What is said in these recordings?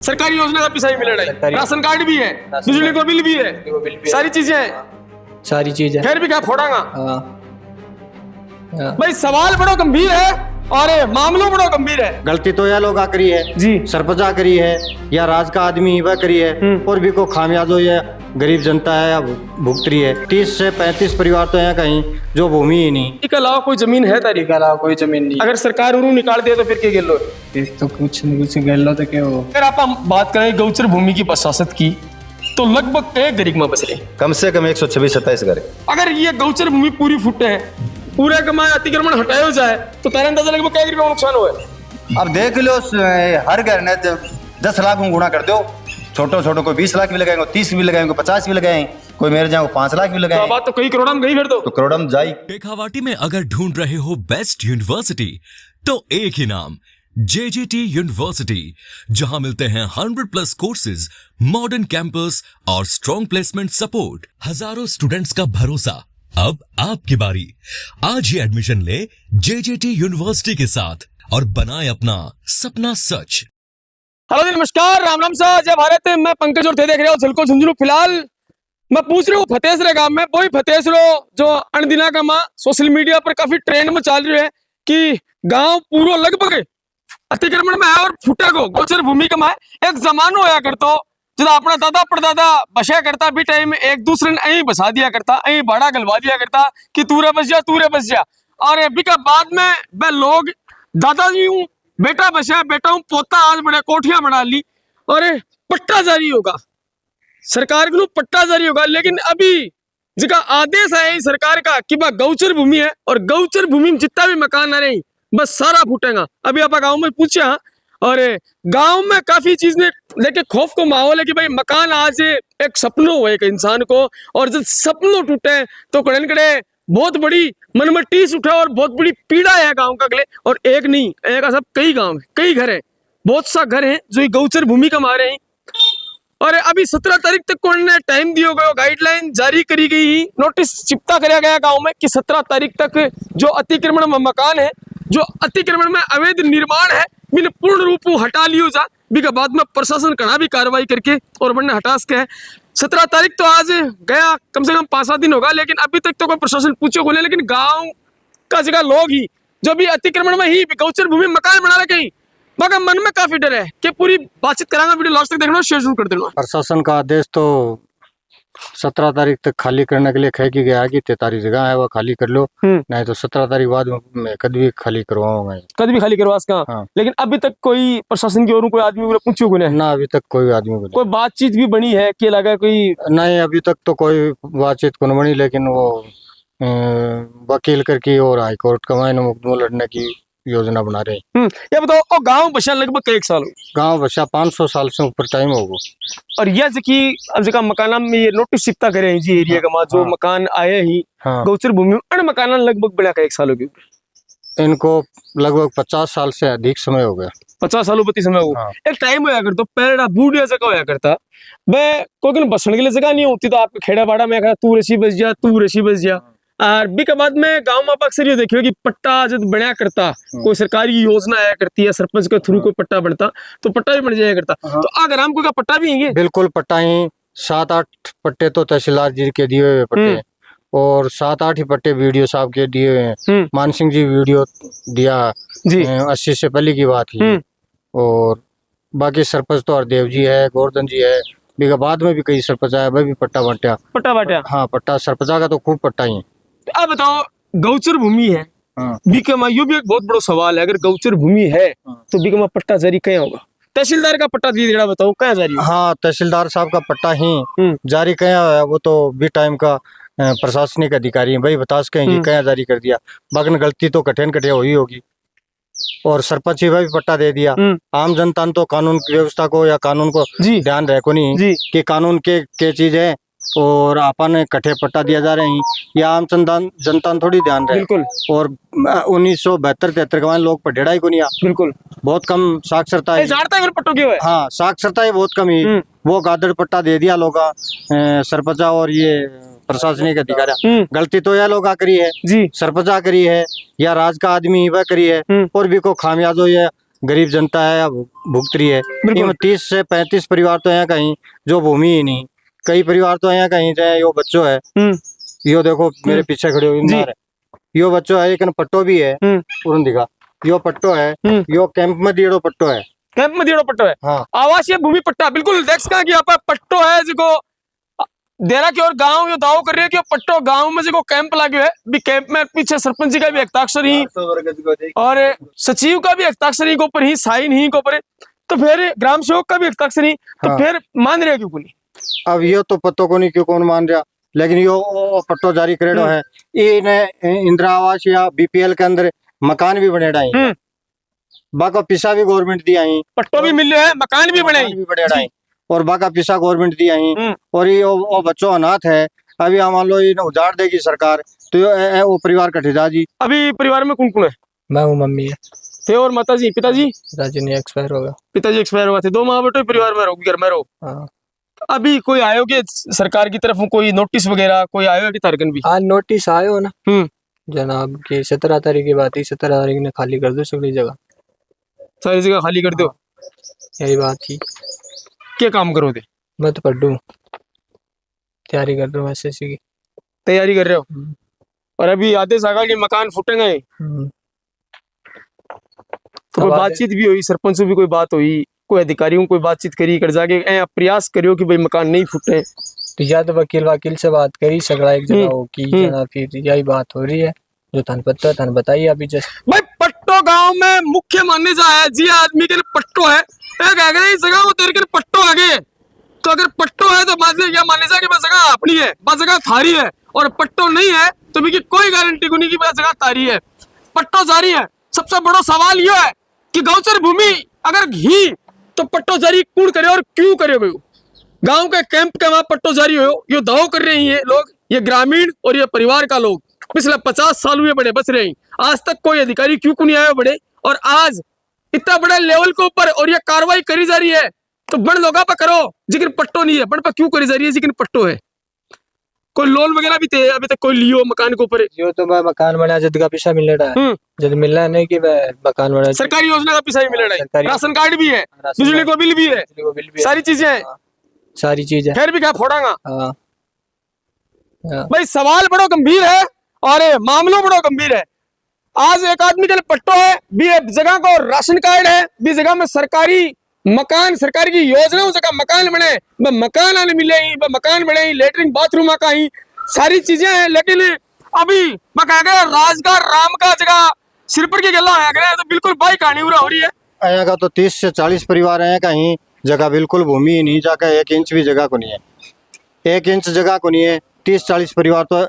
सरकारी योजना का पैसा ही मिल रहा है, राशन कार्ड भी है, बिजली का बिल भी है, सारी चीजें हैं, सारी चीजें फिर भी क्या फोड़ांगा। हाँ। भाई सवाल बड़ा गंभीर है और मामलों बड़ा गंभीर है। गलती तो यह लोग करी है जी, सरपंचा करी है या राज का आदमी वह करी है और भी को खामियाजो ये गरीब जनता है या भुगत रही है। 30 से 35 परिवार तो यहाँ कहीं जो भूमि ही नहीं। इसके अलावा कोई जमीन है तारी? के अलावा कोई जमीन नहीं। अगर सरकार उन्हें निकाल दे तो फिर क्या लो? तो कुछ नहीं, कुछ गल लो तो क्या हो। अगर आप बात करें गौचर भूमि की बसासत की तो लगभग एक गरीब में बस रहे, कम से कम 126-27 घर। अगर ये गौचर भूमि पूरी फुटे है, पूरे कमाए अतिक्रमण हटाया जाए तो तेरा अंदाजा लगभग क्या गरीब का नुकसान हुआ है? अब देख लो हर घर ने 10 लाख में गुणा कर दो, छोटो छोटो को 20 लाख भी लगाएंगे, 30 भी लगाएंगे, 50 भी लगाएंगे, कोई मेरे जाओ 5 लाख भी तो लगाएंगे, बात तो कई करोड़ में गई फिर तो करोड़ में जाई। शेखावाटी में अगर ढूंढ रहे हो बेस्ट यूनिवर्सिटी तो एक ही नाम, JJT यूनिवर्सिटी, जहां मिलते हैं 100+ कोर्सेज, मॉडर्न कैंपस और स्ट्रॉन्ग प्लेसमेंट सपोर्ट, हजारों स्टूडेंट्स का भरोसा। अब आपकी बारी, आज ही एडमिशन ले JJT यूनिवर्सिटी के साथ और बनाए अपना सपना सच। हेलो जी, नमस्कार, राम राम सा, जय भारत। मैं पंकज और थे देख रहे हो झलको झुंझुनू। फिलहाल मैं पूछ रहा हूँ फतेसरे गांव में, वही फतेसरो जो अनदिना का माँ सोशल मीडिया पर काफी ट्रेंड में चल रही है कि गांव पूरा लगभग अतिक्रमण में है और फुटे को गोचर भूमि का माँ। एक जमानो होया करतो जब अपना दादा परदादा बसा करता भी टाइम एक दूसरे ने यही बसा दिया करता, यही भाड़ा गलवा दिया करता कि तूरे बस जा, तूरे बस जा। और अभी का बाद में वह लोग दादाजी हूँ, बेटा बसा, बेटा हूँ, पोता आज बड़े कोठियां बना ली और पट्टा जारी होगा, सरकार को पट्टा जारी होगा। लेकिन अभी जिसका आदेश है सरकार का कि वह गौचर भूमि है और गौचर भूमि में जितना भी मकान आ रहे हैं बस सारा फूटेगा। अभी आप गाँव में पूछा और गांव में काफी चीज ने लेके खौफ को माहौल है कि भाई मकान आज एक सपनों हो एक इंसान को, और जब सपनों टूटे तो कड़े कड़े बहुत बड़ी मन में टीस उठा और बहुत बड़ी पीड़ा है गांव का अगले। और एक नहीं, एक सब कई गांव है, कई घर है, बहुत सा घर है जो गौचर भूमि का मारे हैं। और अभी 17 तारीख तक उन्होंने टाइम दिया गया, गाइडलाइन जारी करी गई, नोटिस चिपटा कराया गया गांव में कि 17 तारीख तक जो अतिक्रमण में मकान है, जो अतिक्रमण में अवैध निर्माण है, बिन पूर्ण रूप हटा लियो जा। भी के बाद में प्रशासन कड़ा भी कार्रवाई करके और बनने हटा सके है। 17 तारीख तो आज गया, कम से कम 5-7 दिन होगा, लेकिन अभी तक तो कोई प्रशासन पूछो को नहीं। लेकिन गांव का जगह लोग ही जो भी अतिक्रमण में ही गौचर भूमि मकान बना रखे हैं, मगर मन में काफी डर है कि पूरी बातचीत करांगा। वीडियो लास्ट तक देखना, शेयर जरूर कर देना। प्रशासन का आदेश तो 17 तारीख तक खाली करने के लिए कह के गया है कि 43 जगह है वह खाली कर लो, नहीं तो 17 तारीख बाद में कद भी खाली करवाऊंगा, कद भी खाली करवा सका। हाँ। लेकिन अभी तक कोई प्रशासन की ओर कोई आदमी पूछो को नहीं ना, अभी तक कोई आदमी को कोई बातचीत भी बनी है कि लगा कोई नहीं, अभी तक तो कोई बातचीत को नहीं बनी। लेकिन वो वकील करके और हाईकोर्ट का मायने मुकदमा लड़ने की योजना बना रहे हैं। ये बताओ, और गांव बसा लगभग कई साल हो? गांव बसा 500 साल से ऊपर टाइम होगा। और यह जबकि अब जगह मकान में ये नोटिस चिपता करे हैं जी एरिया का मां जो मकान आए ही गौचर भूमि में, अन मकान लगभग बड़ा कई साल हो गए इनको, लगभग 50 साल से अधिक समय हो गया। 50 सालों पति समय हो। एक टाइम होया करता पेड़ा बूढ़िया जगह होया करता, मैं कोई बसने के लिए जगह नहीं होती तो आपके खेड़ा बाड़ा में तू रसी बस जा, तू रसी बस जा। और भी के बाद में गांव में अक्सर ये देखियो कि पट्टा जब बनया करता, कोई सरकारी योजना आया करती है, सरपंच के थ्रू कोई पट्टा बनता तो पट्टा भी बन जाया करता। तो अगर हमको का पट्टा भी है? बिल्कुल पट्टा ही 7-8 पट्टे तो तहसीलदार जी के दिए हुए पट्टे और 7-8 ही पट्टे वीडियो साहब के दिए हुए हैं। मान सिंह जी वीडियो दिया जी, 80 से पहले की बात ही। और बाकी सरपंच तो हरदेव जी है, गोवर्धन जी है, भी बाद में भी कई सरपंच आया, वह भी पट्टा बांटा। हाँ, पट्टा सरपंचा का तो खूब पट्टा ही। अब बताओ, गौचर भूमि है, बीकमा यो भी एक बहुत बड़ा सवाल है। अगर गौचर भूमि है तो बीकमा पट्टा जारी कहाँ होगा? तहसीलदार का पट्टा दिए बताओ कहाँ जारी होगा? हाँ, तहसीलदार साहब का पट्टा ही जारी कहाँ है, वो तो भी टाइम का प्रशासनिक अधिकारी है, भाई बता सकें कि कहाँ जारी कर दिया। बाकी गलती तो कठिन हुई होगी और सरपंच ही भी पट्टा दे दिया। आम जनता तो कानून की व्यवस्था को या कानून को ध्यान रहे को नहीं कि कानून के चीज है और अपन कट्ठे पट्टा दिया जा रहे हैं, या आम जनता थोड़ी ध्यान रहे। बिल्कुल। और 1972-73 के लोग पढ़ेड़ा ही को नहीं, बिल्कुल बहुत कम साक्षरता है। पट्टों की हाँ, साक्षरता ही बहुत कम ही, वो गादड़ पट्टा दे दिया लोग सरपंचा और ये प्रशासनिक अधिकारी। गलती तो यह लोग करी है जी, सरपंचा करी है या राज का आदमी वह करी है और भी को खामियाजो ये गरीब जनता है या भुगत रही है। इनमें 30 से 35 परिवार तो यहाँ कहीं जो भूमि ही नहीं, कई परिवार तो यहाँ कहीं जाए यो बच्चों है, यो देखो मेरे पीछे खड़े हुए यो बच्चों है, लेकिन पट्टो भी है पूर्ण दिखा, यो पट्टो है, यो कैंप में दियो पट्टो है, कैंप में दियो पट्टो है। हाँ। आवासीय भूमि पट्टा बिल्कुल देख सका कि यहाँ पर पट्टो है जो देरा की और गांव यो दाव कर रहे हैं कि पट्टो गांव में जो कैंप लागो है, भी कैंप में पीछे सरपंच जी का भी हस्ताक्षर ही और सचिव का भी हस्ताक्षर ही के ऊपर ही, साइन ही के ऊपर, तो फिर ग्राम सेवक का भी हस्ताक्षर ही, तो हाँ। फिर मान रहे क्यों नहीं? अब यो तो पत्तों को नहीं क्यों कौन मान रहा, लेकिन यो पट्टो जारी करेडो है, इन्हें इंदिरा आवास या बीपीएल के अंदर मकान भी बनेड़ा है, बाका पिसा भी गवर्नमेंट दिया है, पट्टो भी मिल है, मकान भी बनेड़ा है और बाका पिसा गवर्नमेंट दिया है। और ये वो बच्चों अनाथ है, अभी मान लो इन्हें उजाड़ देगी सरकार तो वो परिवार कटेगा जी। अभी परिवार में कौन कौन है? मैं हूँ, मम्मी है, थे और माताजी, पिताजी? पिताजी ने एक्सपायर हो गया। पिताजी एक्सपायर हुआ थे, 2 माँ बेटे परिवार में रहोगे, घर में रहो। हाँ। अभी कोई आयो के सरकार की तरफ कोई नोटिस वगैरह कोई आयो कि तारकन भी? आज नोटिस आयो ना जनाब कि 17 तारीख की बात है, 17 तारीख ने खाली कर दो सगली जगह, सारी जगह खाली कर दो, यही बात थी। क्या काम करो थे? मैं तो पढ़ू, तैयारी कर रहा हूँ एसएससी की। तैयारी कर रहे हो और अभी आदेश आ गया कि मकान फूटेंगे, तो कोई बातचीत भी हुई, सरपंच से भी कोई बात हुई, कोई अधिकारियों कोई बातचीत करी कर जाके प्रयास करियो कि भाई मकान नहीं फूटे? तो या तो वकील से बात करी सगड़ा एक जगह हो की जना, फिर यही बात हो रही है जो थान पता है, थान बताइए अभी जस्ट। भाई पट्टो गांव में मुख्य मानने जाए जी आदमी के लिए पट्टो है, इस जगह वो तेरे के पट्टो आगे, तो अगर पट्टो है तो या मान लीजिए कि बस जगह अपनी है, बस जगह थारी है, और पट्टो नहीं है तो भी कोई गारंटी को नहीं कि बस जगह तारी है, पट्टो जारी है। सबसे बड़ा सवाल यह है कि गौचर भूमि अगर घी तो पट्टो जारी कौन करे और क्यों करे? भाई गांव के कैंप के वहां पट्टो जारी हो, ये दाव कर रहे हैं लोग, ये ग्रामीण और ये परिवार का लोग पिछले 50 साल हुए बड़े बच रहे हैं, आज तक कोई अधिकारी क्यों को नहीं आया बड़े, और आज इतना बड़ा लेवल के ऊपर और ये कार्रवाई करी जा रही है, तो बड़ लोगा पर करो जिक्र पट्टो नहीं है, बड़ पर क्यों करी जा रही है जिक्र पट्टो है? कोई लोन वगैरह भी थे अभी तक कोई लियो मकान के ऊपर? जो तो मैं मकान बना जद का पैसा मिल रहा है, जब मिल रहा है नहीं कि मकान बना, सरकारी योजना का पैसा भी मिल रहा है, राशन कार्ड भी है, बिजली को बिल भी है, सारी चीजें हैं, सारी चीजें खैर भी क्या फोड़ांगा। हाँ। भाई सवाल बड़ो गंभीर है और मामलों बड़ो गंभीर है। आज एक आदमी के लिए पट्टो है, भी जगह को राशन कार्ड है, भी जगह में सरकारी मकान, सरकार की योजना जगह मकान बने, मकान आने मिले ही, मकान बने ही, लेटरिन बाथरूम का ही सारी चीजें हैं, लेकिन अभी मैं कह गया राजगार राम का जगह सिर पर की गला आया गया, तो बिल्कुल बाई कहानी हो रही है। यहाँ का तो 30 से 40 परिवार है, कहीं जगह बिल्कुल भूमि ही नहीं, जाकर 1 इंच भी जगह को नहीं है, 1 इंच जगह को नहीं है, 30-40 परिवार तो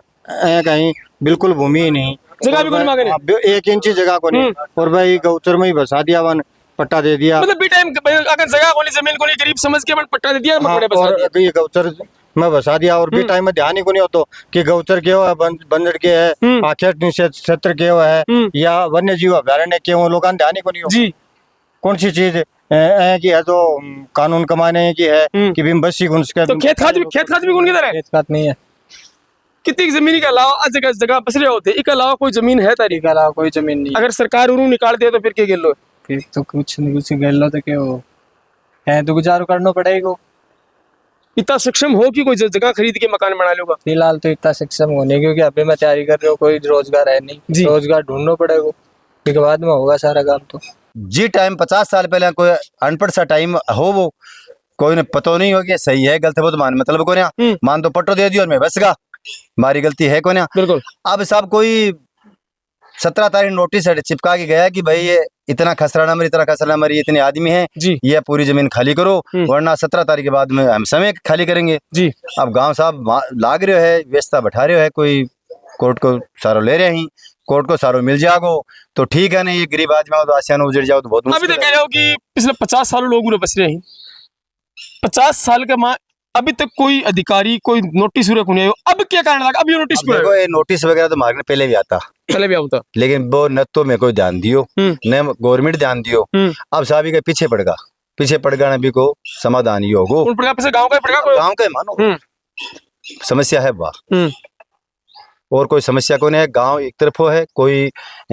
कहीं बिल्कुल भूमि ही नहीं, जगह भी कोई मांगे नहीं, 1 इंच ही जगह को नहीं, और भाई गौचर में ही बसा दिया, वन पट्टा दे दिया, मतलब बी टाइम अगर जगह को नहीं, जमीन को नहीं, गरीब समझ के पट्टा दे दिया, और ये गौचर में बसा दिया, और बी टाइम में ध्यान ही को नहीं होता कि गौचर के है, बंजर के है, आखेट क्षेत्र के है या वन्य जीव अभ्यारण्य के हो, लोग ध्यान ही को नहीं हो जी कौन सी चीज की है तो कानून कमाने की है कि बिम बसी गुंस का, तो खेत खाद भी कौन किधर है? खेत खाद नहीं है, कितनी जमीन के अलावा जगह बस रहे होते, इसके अलावा कोई जमीन है तारी? के अलावा कोई जमीन नहीं। अगर सरकार उन्होंने निकाल दिया तो फिर क्या लो? फिर तो कुछ नहीं, कुछ गल लो तो क्या हो है, तो गुजारो करना पड़ेगा। इतना सक्षम हो कि कोई जगह खरीद के मकान बना लोगा? फिलहाल तो इतना सक्षम होने, क्योंकि अभी मैं तैयारी कर रहा हूँ, कोई रोजगार है नहीं, रोजगार ढूंढना पड़ेगा, उसके बाद में होगा सारा काम। तो जी टाइम 50 साल पहले कोई अनपढ़ सा टाइम हो, वो कोई ने पता नहीं हो कि सही है गलत है, वो तो मान मतलब को ना मान तो पट्टो दे दियो और मैं बस गा, हमारी गलती है को ना। बिल्कुल। अब साहब कोई 17 तारीख नोटिस चिपका के गया कि भाई ये इतना खसरा नंबर, इतना खसरा नंबर, ये इतने आदमी हैं जी, ये पूरी जमीन खाली करो, वरना 17 तारीख के बाद में हम समय खाली करेंगे जी। अब गांव साहब लाग रहे है, व्यवस्था बैठा रहे है, कोई कोर्ट को सारो ले रहे हैं, कोर्ट को सारो मिल जाओ तो ठीक है, नहीं ये गरीब आदमी हो तो आसियान उजड़ जाओ तो बहुत मुश्किल। अभी तो कह रहे हो कि पिछले 50 साल लोग बस रहे हैं, 50 साल के माँ अभी तक कोई अधिकारी कोई नोटिस नहीं आयो, अब क्या कारण लगा? अभी नोटिस देखो ये नोटिस वगैरह तो मार्ग पहले भी आता, लेकिन वो न तो मेरे को ध्यान दियो न गवर्नमेंट ध्यान दियो, अब साहब के पीछे पड़ गया ना, भी को समाधान ही होगो, गाँव का मानो समस्या है वाह, और कोई समस्या को नहीं है, गांव एक तरफ है, कोई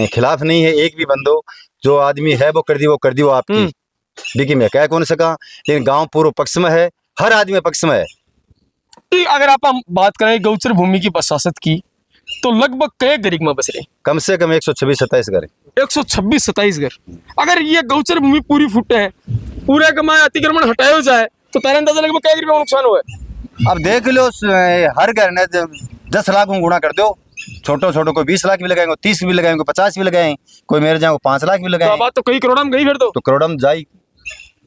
खिलाफ नहीं है, एक भी बंदो जो आदमी है वो कर दी वो आपकी देखिए मैं कह कौन सका, लेकिन गांव पूर्व पक्ष में है, हर आदमी पक्ष में है। अगर आप हम बात करें गौचर भूमि की बसासत की तो लगभग कई गरीब में बस रहे, कम से कम 126-27 घर, 126-27 घर। अगर ये गौचर भूमि पूरी फुट है, पूरे कमाए अतिक्रमण हटाया जाए तो तारा अंदाजा लगभग कई रुपये नुकसान हुआ है। अब देख लो हर घर ने 10 लाख में गुणा कर दो, छोटो को 20 लाख भी लगाएंगे, 30 भी लगाएंगे, 50 भी लगाएंगे, कोई मेरे जाओ 5 लाख भी तो लगाएंगे। बात तो कई करोड़ में गई फिर तो करोड़ में जाई,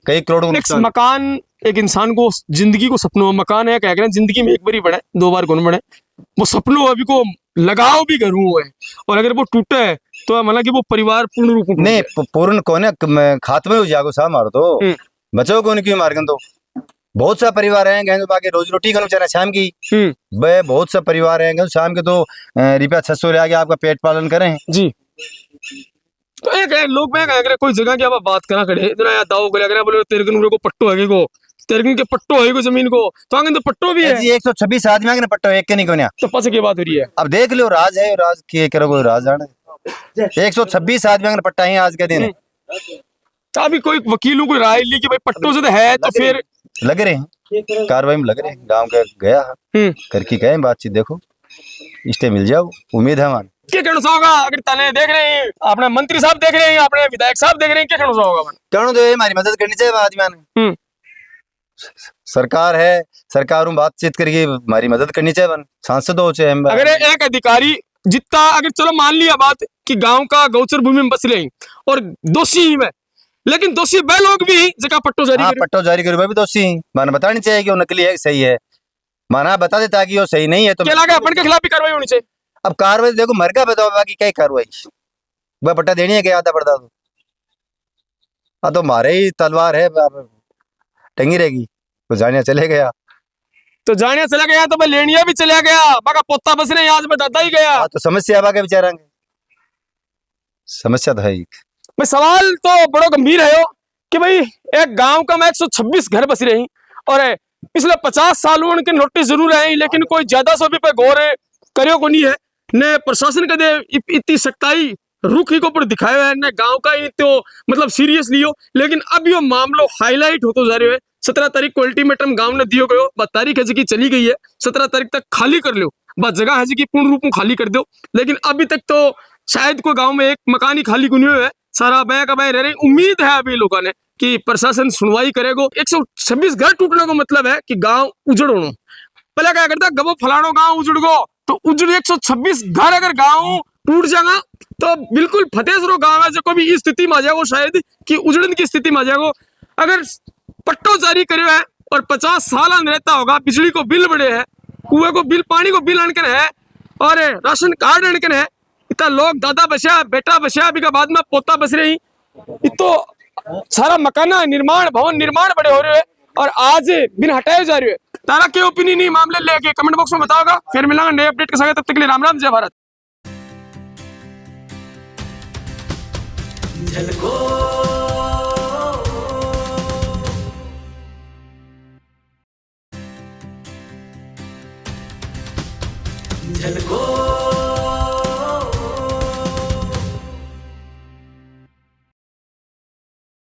कई करोड़ में एक मकान एक इंसान को जिंदगी को सपनों मकान है क्या करें, जिंदगी में एक बार ही बने, 2 बार कौन बने, वो सपनों अभी को लगाव भी करूँ हुए और अगर वो टूटे है तो मतलब कि वो परिवार पूर्ण रूप में नहीं पूर्ण कोने खात्मे हो जागो सा मारो तो बचो कौन क्यों मार तो बहुत सा परिवार हैं गए बाकी रोजी रोटी का बेचारा शाम की बे बहुत सा परिवार हैं शाम के तो रुपया 600 ले आके आपका पेट पालन करें जी। तो एक लोग में अगर कोई जगह की आप बात करा करे इतना या दाव करे अगर बोले तेरगन को पट्टो है को तेरगन के पट्टो है को जमीन को तो आगे तो पट्टो भी है जी 126 आदमी आगे पट्टो एक के नहीं कोन्या तो पास की बात हो रही है। अब देख लो राज है राज की करो कोई राज जाने 126 आदमी पट्टा है आज के दिन। अभी कोई वकीलों को राय ली कि भाई पट्टों से है तो फिर लग रहे हैं कार्रवाई में लग रहे हैं, गांव का गया करके गए बातचीत देखो इष्टे मिल जाओ उम्मीद है हमारी। क्या कहना चाहोगा अगर तने देख रहे हैं अपने मंत्री साहब देख रहे हैं अपने विधायक साहब देख रहे हैं क्या कहना चाहोगा? कहना तो हमारी मदद करनी चाहिए आदमी ने, सरकार है सरकार बातचीत करके हमारी मदद करनी चाहिए, सांसद हो चाहे अगर एक अधिकारी जितना अगर चलो मान लिया बात कि गांव का गौचर भूमि में बस रहे और दोषी ही में, लेकिन दोषी वह लोग भी जगह पट्टो जारी करो भी दोषी माना बतानी चाहिए कि वो नकली है सही है, माना बता देता कि वो सही नहीं है तो क्या लगा अपन के खिलाफ भी कार्रवाई होनी चाहिए। अब कार्रवाई देखो मर का बताओ बाकी क्या कार्रवाई वह पट्टा देनी है क्या आता पड़ता तो हाँ तो मारे ही तलवार है टंगी रहेगी तो जानिया चले गया तो भाई लेनिया भी चला गया बाका पोता बस रहे आज बताता ही गया तो समस्या बाका बेचारा समस्या तो है भाई। सवाल तो बड़ा गंभीर है कि भाई एक गांव का 126 घर बस रही और पिछले 50 सालों के नोटिस जरूर है लेकिन कोई ज्यादा सो भी पे गौर करियो को नहीं है ने प्रशासन का दे इतनी सख्ताई रुख ही को पर दिखाया है ने गांव का ही तो मतलब सीरियस लियो, लेकिन अब यो मामलो हाईलाइट होतो जा रहा है। 17 तारीख को अल्टीमेटम गांव ने दियो गयो, बस तारीख है जी चली गई है, 17 तारीख तक खाली कर लो, बस जगह है जी पूर्ण रूप में खाली कर दो, लेकिन अभी तक तो शायद कोई गाँव में एक मकान ही खाली को नहीं हुआ है, सारा बह का बह रह रही। उम्मीद है अभी लोगों ने कि प्रशासन सुनवाई करेगा। 126 घर टूटने का मतलब है कि गांव उजड़ होना, पहले क्या करता गबो फलानो गांव उजड़ गो तो उजड़ 126 घर अगर गांव टूट जाएगा तो बिल्कुल फतेहसरो गांव है जो भी स्थिति में आ जाएगा शायद कि उजड़न की स्थिति में आ जाएगा। अगर पट्टो जारी करे है और 50 साल रहता होगा, बिजली को बिल बढ़े है, कुएं को बिल पानी को बिल अनकन है और राशन कार्ड अनकन है, इतना लोग दादा बचा बेटा बचा अभी का बाद में पोता बस रही, तो सारा मकाना निर्माण भवन निर्माण बड़े हो रहे हैं और आज बिन हटाए जा रहे हैं। तारा के ओपिनियन मामले लेके कमेंट बॉक्स में बताओगा, फिर मिलेंगे नए अपडेट के साथ, तब तक के लिए राम राम, जय भारत। झलको